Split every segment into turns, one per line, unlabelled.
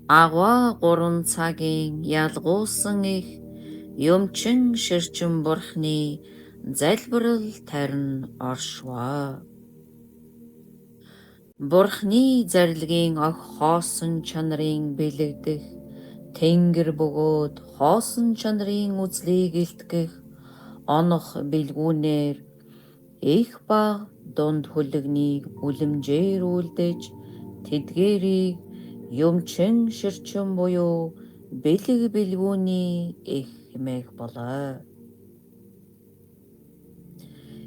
Агва гурван цагийн ялгуусан их юмчин ширчин бурхны залбирал тарин оршваа. Бурхны зарилгийн ох хоосон чанарын бэлэгдэх, тэнгэр бөгөөд хоосон чанарын үзлийг илтгэх онох бэлгүүнээр их баг дунд хүлэгнийг үлэмжээр үлдэж тэдгээрийг юмчин ширчин буюу бэлэг бэлгүүний их хэмээх болоо.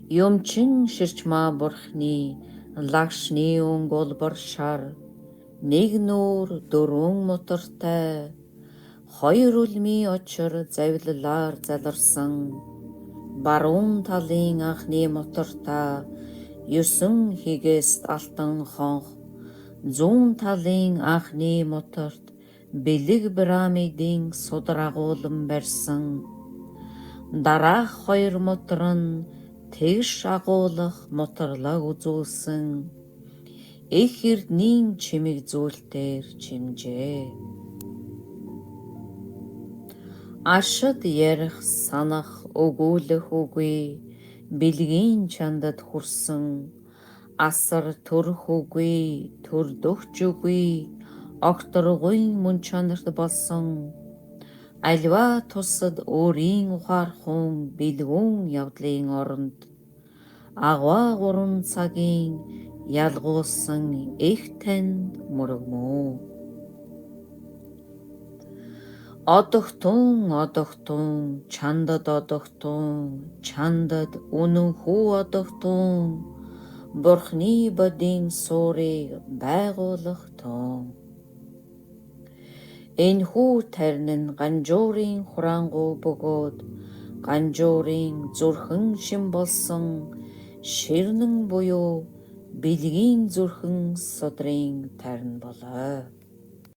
Юмчин ширчмаа бурхны лагшны өнгөлбөр шар нэг нүүр дөрвөн мотортой хоёр үлмийн очор завилалаар заларсан баруун талын анхны мотортой 9 хигээс алтан хонх зүүн талын анхны моторт бэлэг пирамидын судар агуулan барьсан дараах хоёр мотор нь тэгш агуулах моторлог үзүүлсэн их эрднийн чимэг зүйлтээр чимжээ. Ашид ярих санах өгүүлэх үгүй бэлгийн чандад хүрсэн асар төрөх үгүй төрдөгч үгүй огторгуй мөн чанарт болсон альва тусад өөрийн ухаархун бэлгүүн явдлын оронд агва гурван цагийн ялгуулсан их танд мөрөгмөө. Одогтун чандад үнэн хүү одогтун бурхны бодийн суурийг байгуулах тун. Энэхүү тарин нь ганжуурын хурангуй бөгөөд ганжуурын зүрхэн шим болсон ширнэн буюу бэлгийн зүрхэн содрын тарин болоо.